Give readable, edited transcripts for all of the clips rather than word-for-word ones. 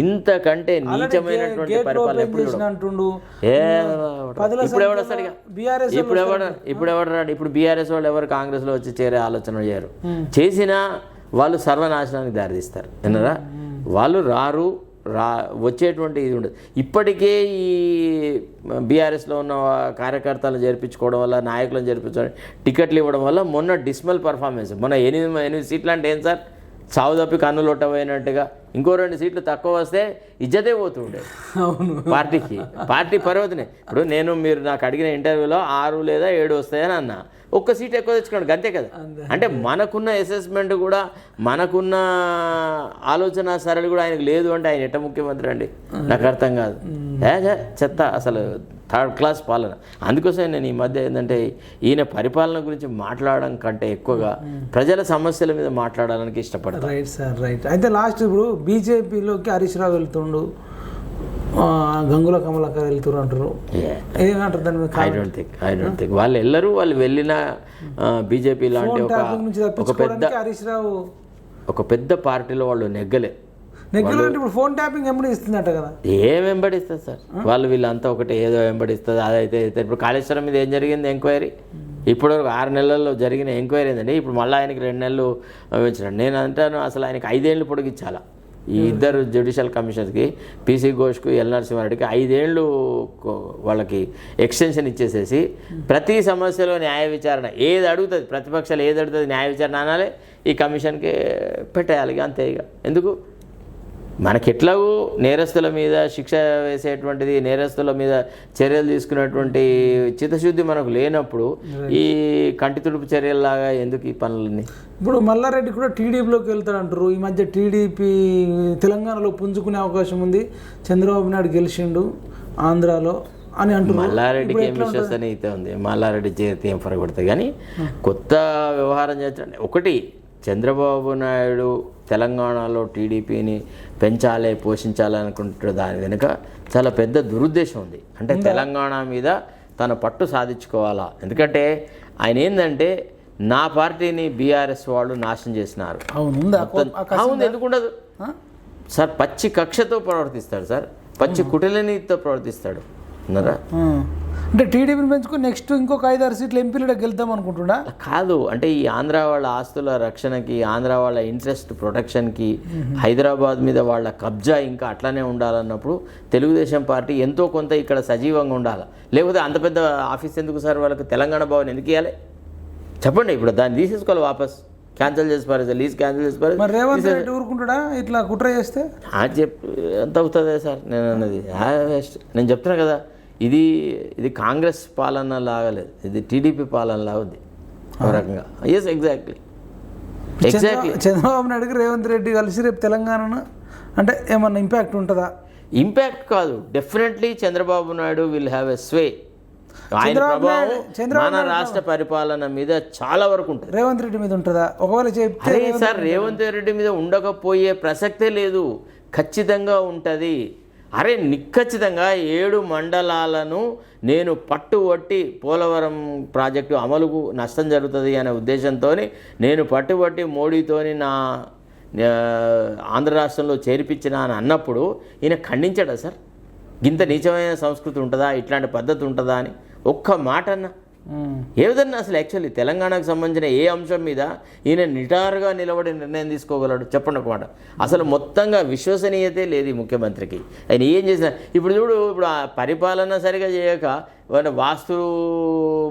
ఇంతకంటే నీచమైనటువంటి పరిపాలన ఎప్పుడు ఇప్పుడు ఎవడొస్తాడు ఇప్పుడు ఎవడు ఇప్పుడు బీఆర్ఎస్ వాళ్ళు ఎవరు కాంగ్రెస్లో వచ్చి చేరే ఆలోచన చేయరు. చేసినా వాళ్ళు సర్వనాశనానికి దారితీస్తారు. విన్నారా? వాళ్ళు వచ్చేటువంటి ఇది ఉండదు. ఇప్పటికే ఈ బీఆర్ఎస్లో ఉన్న కార్యకర్తలను చేర్పించుకోవడం వల్ల, నాయకులను చేర్పించడం, టికెట్లు ఇవ్వడం వల్ల మొన్న డిస్మల్ పర్ఫార్మెన్స్, మొన్న 8 సీట్లు అంటే ఏం సార్, చావు తప్పి కన్నులు ఒట్టపోయినట్టుగా. ఇంకో 2 సీట్లు తక్కువ వస్తే ఇజ్జతే పోతుండే పార్టీకి. పార్టీ పర్వతనే. ఇప్పుడు మీరు నాకు అడిగిన ఇంటర్వ్యూలో 6 లేదా 7 వస్తాయని అన్నా, ఒక్క సీట్ ఎక్కువ తెచ్చుకోండి అంతే కదా. అంటే మనకున్న అసెస్మెంట్ కూడా, మనకున్న ఆలోచన సరళి కూడా ఆయనకు లేదు అంటే ఆయన ఎట్ట ముఖ్యమంత్రి అండి? నాకు అర్థం కాదు. చెత్త, అసలు థర్డ్ క్లాస్ పాలన. అందుకోసం నేను ఈ మధ్య ఏంటంటే ఈయన పరిపాలన గురించి మాట్లాడడం కంటే ఎక్కువగా ప్రజల సమస్యల మీద మాట్లాడడానికి ఇష్టపడతాను. Right sir, right. అయితే లాస్ట్ ఇప్పుడు బీజేపీలోకి హరీష్ రావు వెళ్తుండు, గంగుల కమలాకర్ వెళ్తురు అంటారు. ఏమంటారు దాని మీద? ఐ డోంట్ థింక్ వాళ్ళు వెళ్ళరు. వాళ్ళు వెళ్ళిన బీజేపీ లాంటి ఒక పెద్ద పార్టీలో వాళ్ళు నెగ్గలే. ఇప్పుడు ఫోన్ ట్యాపింగ్ వెంబడిస్తుందట కదా. ఏం వెంబడిస్తుంది సార్? వీళ్ళంతా ఒకటి ఏదో వెంబడిస్తుంది. అదైతే ఇప్పుడు కాళేశ్వరం మీద ఏం జరిగింది ఎంక్వైరీ? ఇప్పుడు 6 నెలల్లో జరిగిన ఎంక్వైరీ ఏంటండి. ఇప్పుడు మళ్ళీ ఆయనకి 2 నెలలు పెంచడం. నేను అంటాను అసలు ఆయనకి 5 ఏళ్ళు పొడిగించాలా. ఈ ఇద్దరు జ్యుడిషియల్ కమిషన్స్కి, పీసీ ఘోష్కు, ఎల్ నరసింహారెడ్డికి 5 ఏళ్ళు వాళ్ళకి ఎక్స్టెన్షన్ ఇచ్చేసేసి ప్రతి సమస్యలో న్యాయ విచారణ ఏది అడుగుతుంది, ప్రతిపక్షాలు ఏది అడుగుతుంది న్యాయ విచారణ అనాలి, ఈ కమిషన్కి పెట్టేయాలి. అంతే. ఇక ఎందుకు మనకి ఎట్లాగూ నేరస్తుల మీద శిక్ష వేసేటువంటిది, నేరస్తుల మీద చర్యలు తీసుకునేటువంటి చిత్తశుద్ధి మనకు లేనప్పుడు ఈ కంటి తుడుపు చర్యల్లాగా ఎందుకు ఈ పనులన్నీ? ఇప్పుడు మల్లారెడ్డి కూడా టీడీపీలోకి వెళ్తాడంటారు. ఈ మధ్య టీడీపీ తెలంగాణలో పుంజుకునే అవకాశం ఉంది, చంద్రబాబు నాయుడు గెలిచిండు ఆంధ్రాలో అని అంటారు. మల్లారెడ్డికి ఏం విశ్వసనీయత ఉంది? మల్లారెడ్డి చేతి ఏం పరగొడతాయి. కానీ కొత్త వ్యవహారం చేస్తాడు. ఒకటి, చంద్రబాబు నాయుడు తెలంగాణలో టీడీపీని పెంచాలి, పోషించాలనుకుంటున్న దాని వెనుక చాలా పెద్ద దురుద్దేశం ఉంది. అంటే తెలంగాణ మీద తన పట్టు సాధించుకోవాలా. ఎందుకంటే ఆయన ఏంటంటే నా పార్టీని బీఆర్ఎస్ వాళ్ళు నాశనం చేసినారు. అవును, ఎందుకుండదు సార్? పచ్చి కక్షతో ప్రవర్తిస్తాడు సార్, పచ్చి కుటిలనీతితో ప్రవర్తిస్తాడు. ఉన్నారా? అంటే టీడీపీని పెంచుకుని నెక్స్ట్ ఇంకొక 5-6 సీట్లు ఎంపీలో గెలుద్దాం అనుకుంటున్నా కాదు. అంటే ఈ ఆంధ్ర వాళ్ళ ఆస్తుల రక్షణకి, ఆంధ్ర వాళ్ళ ఇంట్రెస్ట్ ప్రొటెక్షన్కి, హైదరాబాద్ మీద వాళ్ళ కబ్జా ఇంకా అట్లానే ఉండాలన్నప్పుడు తెలుగుదేశం పార్టీ ఎంతో కొంత ఇక్కడ సజీవంగా ఉండాలి. లేకపోతే అంత పెద్ద ఆఫీస్ ఎందుకు సార్ వాళ్ళకి? తెలంగాణ భవన్ ఎందుకు ఇవ్వాలి చెప్పండి? ఇప్పుడు దాన్ని తీసేసుకోవాలి, వాపస్ క్యాన్సిల్ చేసి పారేసి, లీజ్ క్యాన్సిల్ చేసి పారేసి. రేవంత్ రెడ్డి ఊరుకుంటాడా ఇట్లా కుట్ర చేస్తే? ఎంత అవుతుంది సార్? నేను అన్నది నేను చెప్తున్నా కదా, ఇది కాంగ్రెస్ పాలన లాగలేదు, ఇది టీడీపీ పాలన లాగా ఉంది ఒక రకంగా. Yes, exactly. చంద్రబాబు నాయుడుకి రేవంత్ రెడ్డి కలిసి రేపు తెలంగాణ అంటే ఏమన్నా ఇంపాక్ట్ ఉంటుందా? ఇంపాక్ట్ కాదు, definitely Chandrababu Naidu will have a sway. ఆయన ప్రభావం మన రాష్ట్ర పరిపాలన మీద చాలా వరకు ఉంటుంది. రేవంత్ రెడ్డి మీద ఉంటుందా? ఒకవేళ చెప్తే సార్, రేవంత్ రెడ్డి మీద ఉండకపోయే ప్రసక్తే లేదు, ఖచ్చితంగా ఉంటుంది. నిఖచ్చితంగా 7 మండలాలను నేను పట్టుబట్టి పోలవరం ప్రాజెక్టు అమలుకు నష్టం జరుగుతుంది అనే ఉద్దేశంతో నేను పట్టుబట్టి మోడీతోని నా ఆంధ్ర రాష్ట్రంలో చేర్పించిన అని అన్నప్పుడు ఈయన ఖండించాడా సార్? ఇంత నీచమైన సంస్కృతి ఉంటుందా, ఇట్లాంటి పద్ధతి ఉంటుందా అని ఒక్క మాట అన్న ఏ విధంగా? అసలు యాక్చువల్లీ తెలంగాణకు సంబంధించిన ఏ అంశం మీద ఈయన నిటారుగా నిలబడి నిర్ణయం తీసుకోగలడు చెప్పండి ఒక మాట. అసలు మొత్తంగా విశ్వసనీయతే లేదు ఈ ముఖ్యమంత్రికి. ఆయన ఏం చేసినా ఇప్పుడు చూడు, ఇప్పుడు ఆ పరిపాలన సరిగా చేయక వాస్తు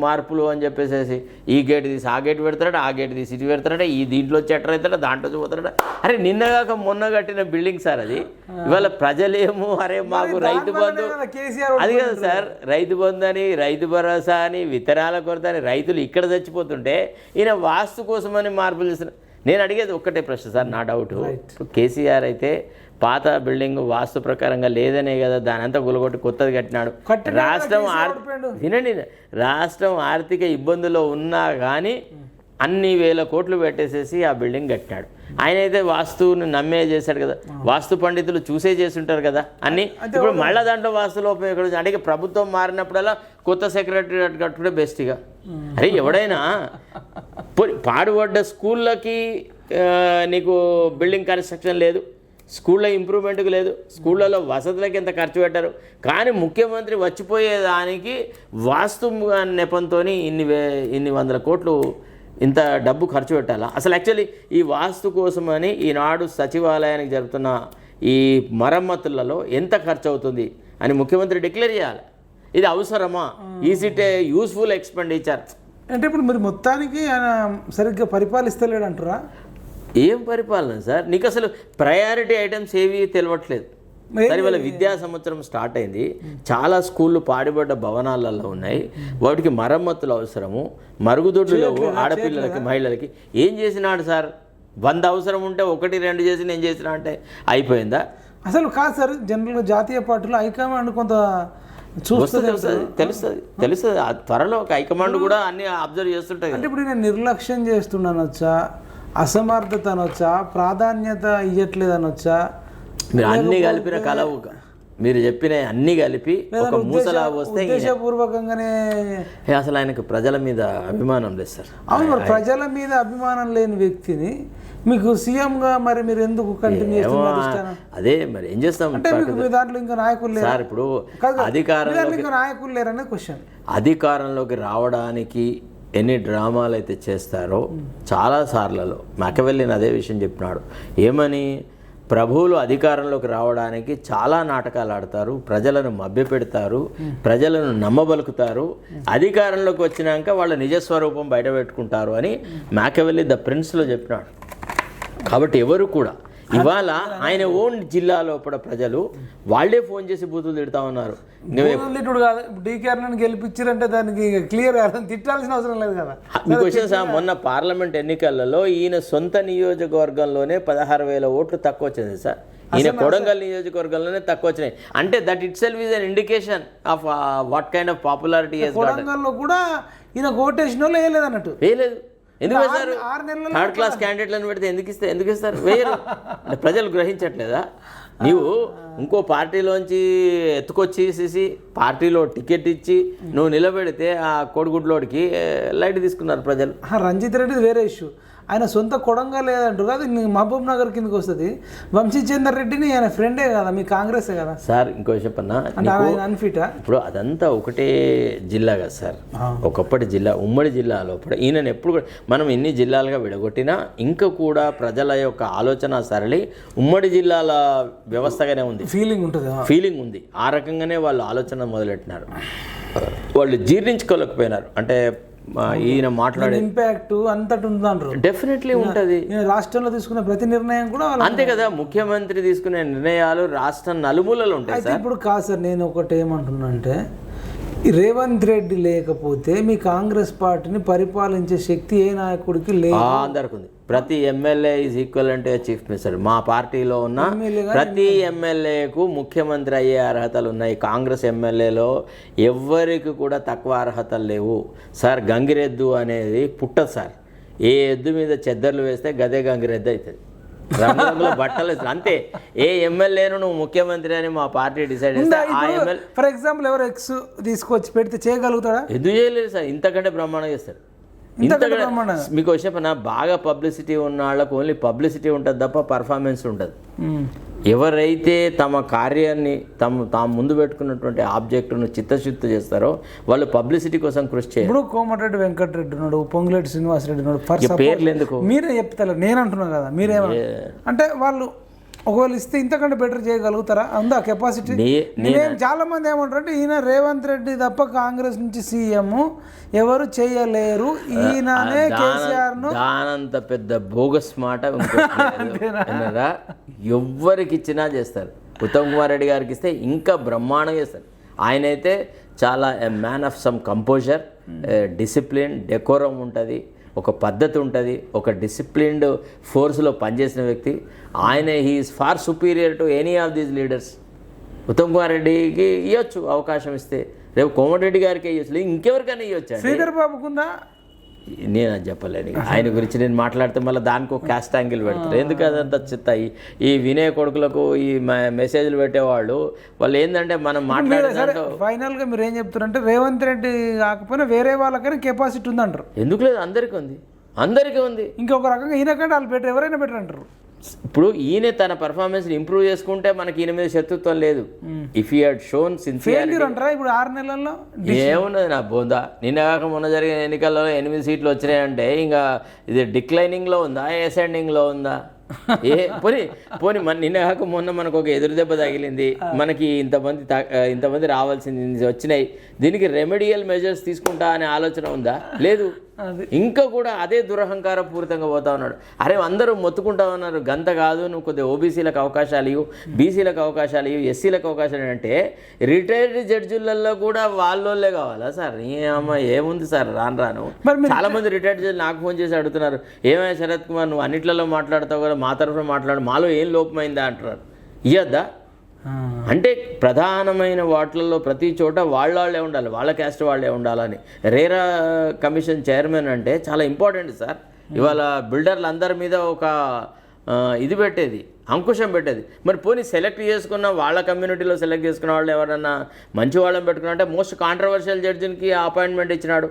మార్పులు అని చెప్పేసి ఈ గేట్ తీసి ఆ గేట్ పెడతాడు, ఆ గేట్ తీసి ఇటు పెడతాడట, ఈ దీంట్లో చెట్టర్ అవుతాడు, దాంట్లో పోతాడట. నిన్నగాక మొన్న కట్టిన బిల్డింగ్ సార్ అది. ఇవాళ ప్రజలేమో మాకు రైతు బంధు, అది కదా సార్, రైతు బంధు అని, రైతు భరోసా అని, విత్తనాల కొరత అని రైతులు ఇక్కడ చచ్చిపోతుంటే ఈయన వాస్తు కోసమని మార్పులు చేస్తున్నారు. నేను అడిగేది ఒక్కటే ప్రశ్న సార్, నా డౌట్. కేసీఆర్ అయితే పాత బిల్డింగ్ వాస్తు ప్రకారంగా లేదనే కదా దాని అంతా గులగొట్టి కొత్తది కట్టినాడు. రాష్ట్రం ఆర్థిక ఇబ్బందుల్లో ఉన్నా కానీ అన్ని వేల కోట్లు పెట్టేసేసి ఆ బిల్డింగ్ కట్టినాడు. ఆయన అయితే వాస్తుని నమ్మే చేశాడు కదా, వాస్తు పండితులు చూసే చేస్తుంటారు కదా అన్ని. ఇప్పుడు మళ్ళీ దాంట్లో వాస్తు లోపం ఎక్కడ అంటే ప్రభుత్వం మారినప్పుడల్లా కొత్త సెక్రటరీ కట్టుకుంటే బెస్ట్గా. ఎవడైనా పాడుపడ్డ స్కూళ్ళకి నీకు బిల్డింగ్ కన్స్ట్రక్షన్ లేదు, స్కూళ్ళ ఇంప్రూవ్మెంట్కి లేదు, స్కూళ్ళలో వసతులకి ఎంత ఖర్చు పెట్టారు. కానీ ముఖ్యమంత్రి వచ్చిపోయేదానికి వాస్తు నెపంతో ఇన్ని వందల కోట్లు ఇంత డబ్బు ఖర్చు పెట్టాలా? అసలు యాక్చువల్లీ ఈ వాస్తు కోసమని ఈనాడు సచివాలయానికి జరుగుతున్న ఈ మరమ్మతులలో ఎంత ఖర్చు అవుతుంది అని ముఖ్యమంత్రి డిక్లేర్ చేయాలి. ఇది అవసరమా? Is it A useful expenditure? అంటే ఇప్పుడు మీరు మొత్తానికి ఆయన సరిగ్గా పరిపాలిస్తలేడు అంటారా? ఏం పరిపాలన సార్? నీకు అసలు ప్రయారిటీ ఐటమ్స్ ఏవి తెలియట్లేదు. సరే, వాళ్ళ విద్యా సంవత్సరం స్టార్ట్ అయింది, చాలా స్కూళ్ళు పాడిపడ్డ భవనాలలో ఉన్నాయి, వాటికి మరమ్మతులు అవసరము, మరుగుదొడ్లు లేవు ఆడపిల్లలకి మహిళలకి. ఏం చేసినాడు సార్? 100 అవసరం ఉంటే 1-2 చేసి నేను చేసిన అంటే అయిపోయిందా? అసలు కాదు సార్, జనరల్గా జాతీయ పార్టీలో హైకమాండ్ కొంత చూస్తుంది, తెలుస్తుంది. త్వరలో ఒక హైకమాండ్ కూడా అన్ని అబ్జర్వ్ చేస్తుంటాయి. అంటే ఇప్పుడు నేను నిర్లక్ష్యం చేస్తున్నానొచ్చా, అసమర్థత అనొచ్చా, ప్రాధాన్యత ఇవ్వట్లేదు అనొచ్చా? మీరు అన్ని కలిపిన కలవు, మీరు చెప్పిన అన్ని కలిపి ఒక మూసలా వస్తే ఉద్దేశపూర్వకంగానే అసలు ఆయనకు ప్రజల మీద అభిమానం లేదు సార్. అవును, మరి ప్రజల మీద అభిమానం లేని వ్యక్తిని మీకు సీఎంగా మరి మీరు ఎందుకు కంటిన్యూ చేస్తున్నారు? అదే మరి ఏం చేస్తాం అంటే మీకు దాంట్లో ఇంకా నాయకులు లేరు సార్. ఇప్పుడు నాయకులు లేరనే క్వశ్చన్. అధికారంలోకి రావడానికి ఎన్ని డ్రామాలు అయితే చేస్తారో చాలా సార్లలో మాకివెల్లిని అదే విషయం చెప్పినాడు. ఏమని? ప్రభువులు అధికారంలోకి రావడానికి చాలా నాటకాలు ఆడతారు, ప్రజలను మభ్యపెడతారు, ప్రజలను నమ్మబలుకుతారు, అధికారంలోకి వచ్చినాక వాళ్ళ నిజస్వరూపం బయట పెట్టుకుంటారు అని మాకివెల్లి ద ప్రిన్స్లో చెప్పినాడు. కాబట్టి ఎవరు కూడా ఇవాళ ఆయన ఓన్ జిల్లా లోపల ప్రజలు వాళ్ళే ఫోన్ చేసి బూతులు తిడతా ఉన్నారు. గెలిపించారంటే దానికి క్లియర్ తిట్టాల్సిన అవసరం లేదు కదా. మీ క్వశ్చన్ సార్, మొన్న పార్లమెంట్ ఎన్నికలలో ఈయన సొంత నియోజకవర్గంలోనే 16,000 ఓట్లు తక్కువ వచ్చింది సార్. ఈయన కొడంగల్ నియోజకవర్గంలోనే తక్కువ వచ్చినాయి. అంటే that itself is an indication of what kind of popularity. కొడంగల్లో కూడా ఈయన ఓటేసిన వాళ్ళు వేయలేదు అన్నట్టు. వేయలేదు. ఎందుకు వేశారు? 3rd క్లాస్ క్యాండిడేట్లను పెడితే ఎందుకు ఇస్తారు? వేయరు. ప్రజలు గ్రహించట్లేదా? నీవు ఇంకో పార్టీలోంచి ఎత్తుకొచ్చేసేసి పార్టీలో టికెట్ ఇచ్చి నువ్వు నిలబెడితే ఆ కోడిగుడ్లోడికి లైట్ తీసుకున్నారు ప్రజలు. రంజిత్ రెడ్డి వేరే ఇష్యూ, ఆయన సొంత కొడంగా లేదంటారు కదా, మహబూబ్ నగర్ కిందకి వస్తుంది. వంశీచందర్ రెడ్డిని ఆయన ఫ్రెండే కదా, మీ కాంగ్రెసే కదా సార్. ఇంకో చెప్పన్నా, అన్ఫిటా? ఇప్పుడు అదంతా ఒకటే జిల్లా కదా సార్, ఒకప్పటి జిల్లా, ఉమ్మడి జిల్లా లోపల ఈయనను ఎప్పుడు కూడా మనం ఎన్ని జిల్లాలుగా విడగొట్టినా ఇంకా కూడా ప్రజల యొక్క ఆలోచన సరళి ఉమ్మడి జిల్లాల వ్యవస్థగానే ఉంది. ఫీలింగ్ ఉంది. ఆ రకంగానే వాళ్ళు ఆలోచన మొదలెట్టినారు. వాళ్ళు జీర్ణించుకోలేకపోయినారు. అంటే ఈయన మాట్లాడే ఇంపాక్ట్ అంతటి ఉందంటారు. డెఫినెట్లీ ఉంటుంది. రాష్ట్రంలో తీసుకునే ప్రతి నిర్ణయం కూడా అంతే కదా. ముఖ్యమంత్రి తీసుకునే నిర్ణయాలు రాష్ట్రం నలుమూలలో ఉంటాయి. అయితే ఇప్పుడు కాదు సార్, నేను ఒకటి ఏమంటున్నా అంటే, రేవంత్ రెడ్డి లేకపోతే మీ కాంగ్రెస్ పార్టీని పరిపాలించే శక్తి ఏ నాయకుడికి లేదు. అందరికి ఉంది. ప్రతి ఎమ్మెల్యే ఈజ్ ఈక్వల్ అంటే చీఫ్ మినిస్టర్. మా పార్టీలో ఉన్న ప్రతి ఎమ్మెల్యేకు ముఖ్యమంత్రి అయ్యే అర్హతలు ఉన్నాయి. కాంగ్రెస్ ఎమ్మెల్యేలో ఎవ్వరికి కూడా తక్కువ అర్హతలు లేవు సార్. గంగిరెద్దు అనేది పుట్టదు సార్. ఏ ఎద్దు మీద చెద్దర్లు వేస్తే గదే గంగిరెద్దు అవుతుంది. రంగురంగుల బట్టలు అంతే. ఏ ఎమ్మెల్యేను నువ్వు ముఖ్యమంత్రి అని మా పార్టీ డిసైడ్ చేస్తే ఆ ఎమ్మెల్యే, ఫర్ ఎగ్జాంపుల్ ఎవరు ఎక్స్ తీసుకొచ్చి పెడితే చేయగలుగుతాడా? ఎందుకు చేయలేదు సార్. ఇంతకంటే బ్రహ్మాండంగా చేస్తారు. మీకు వచ్చేపన బాగా పబ్లిసిటీ ఉన్న వాళ్ళకు ఓన్లీ పబ్లిసిటీ ఉంటుంది తప్ప పర్ఫార్మెన్స్ ఉంటుంది. ఎవరైతే తమ కార్యాన్ని తాము ముందు పెట్టుకున్నటువంటి ఆబ్జెక్టును చిత్తశుద్ధి చేస్తారో వాళ్ళు పబ్లిసిటీ కోసం కృషి చేయాలి. ఇప్పుడు కోమటిరెడ్డి వెంకటరెడ్డి ఉన్నాడు, పొంగులేటి శ్రీనివాసరెడ్డి ఉన్నాడు, పేర్లు ఎందుకు మీరే చెప్తారు, నేను అంటున్నా కదా. మీరేమో అంటే వాళ్ళు ఒకవేళ ఇస్తే ఇంతకంటే బెటర్ చేయగలుగుతారా? ఉందా కెపాసిటీ? చాలా మంది ఏమంటారు అంటే, ఈయన రేవంత్ రెడ్డి తప్ప కాంగ్రెస్ నుంచి సీఎం ఎవరు చేయలేరు, ఈయననే కేసీఆర్ ను. దానంత పెద్ద బోగస్ మాట విన్నారా? ఎవ్వరికి ఇచ్చినా చేస్తారు. ఉత్తమ్ కుమార్ రెడ్డి గారికి ఇస్తే ఇంకా బ్రహ్మాండంగా చేస్తారు. ఆయనైతే చాలా man of some composer, discipline, decorum ఉంటుంది, ఒక పద్ధతి ఉంటుంది, ఒక డిసిప్లిన్డ్ ఫోర్స్లో పనిచేసిన వ్యక్తి ఆయన. He's far superior to any of these leaders. Uttam Kumar రెడ్డికి ఇవ్వచ్చు అవకాశం ఇస్తే, రేపు కోమటిరెడ్డి గారికి ఇవ్వచ్చు, ఇంకెవరికైనా ఇవ్వచ్చు. శ్రీధర్ బాబుకుందా? నేను అది చెప్పలేను. ఆయన గురించి నేను మాట్లాడితే మళ్ళీ దానికి ఒక క్యాస్ట్ యాంగిల్ పెడతారు. ఎందుకు అదంతా చిత్తాయి ఈ వినయ కొడుకులకు ఈ మెసేజ్లు పెట్టేవాళ్ళు వాళ్ళు ఏంటంటే మనం మాట్లాడే ఫైనల్గా మీరు ఏం చెప్తారంటే, రేవంత్ రెడ్డి కాకపోయినా వేరే వాళ్ళకైనా కెపాసిటీ ఉందంటారు. ఎందుకు లేదు? అందరికీ ఉంది. ఇంకొక రకంగా ఈయనకంటే వాళ్ళు బెటర్, ఎవరైనా బెటర్ అంటారు ఇప్పుడు ఈయన తన పర్ఫార్మెన్స్ ఇంప్రూవ్ చేసుకుంటే మనకి ఈయన మీద శత్రుత్వం లేదు. If you head shown sincere failure అంటారా ఇప్పుడు 6 నెలల్లో? ఏమున్నది నా బోందా, నిన్న కాక మొన్న జరిగిన ఎన్నికల్లో 8 సీట్లు వచ్చినాయంటే ఇంకా ఇది డిక్లైనింగ్లో ఉందా, అసెండింగ్లో ఉందా? పోనీ నిన్న కాక మొన్న మనకు ఒక ఎదురు దెబ్బ తగిలింది, మనకి ఇంతమంది రావాల్సింది వచ్చినాయి, దీనికి రెమెడియల్ మెజర్స్ తీసుకుంటా అనే ఆలోచన ఉందా? లేదు. ఇంకా కూడా అదే దురహంకార పూరితంగా పోతా ఉన్నాడు. అరే అందరూ మొత్తుకుంటా ఉన్నారు, గంత కాదు నువ్వు కొద్దిగా ఓబీసీలకు అవకాశాలు ఇవ్వు, బీసీలకు అవకాశాలు ఇవ్వు, ఎస్సీలకు అవకాశాలు అంటే రిటైర్డ్ జడ్జిలలో కూడా వాళ్ళోళ్ళే కావాలా సార్? ఏముంది సార్? రాను చాలా మంది రిటైర్డ్ జడ్జి నాకు ఫోన్ చేసి అడుగుతున్నారు, ఏమైనా శరత్ కుమార్ నువ్వు అన్నిట్లలో మాట్లాడతావు కదా, మా తరఫున మాట్లాడు, మాలో ఏం లోపమైందా అంటున్నారు. ఇయ్యద్దా? అంటే ప్రధానమైన వాటిల్లో ప్రతి చోట వాళ్ళే ఉండాలి, వాళ్ళ క్యాస్ట్ వాళ్ళే ఉండాలని. రేరా కమిషన్ చైర్మన్ అంటే చాలా ఇంపార్టెంట్ సార్. ఇవాళ బిల్డర్లు అందరి మీద ఒక ఇది పెట్టేది, అంకుశం పెట్టేది. మరి పోనీ సెలెక్ట్ చేసుకున్న వాళ్ళ కమ్యూనిటీలో సెలెక్ట్ చేసుకున్న వాళ్ళు ఎవరన్నా మంచి వాళ్ళని పెట్టుకున్నా అంటే మోస్ట్ కాంట్రవర్షియల్ జడ్జికి అపాయింట్మెంట్ ఇచ్చినాడు.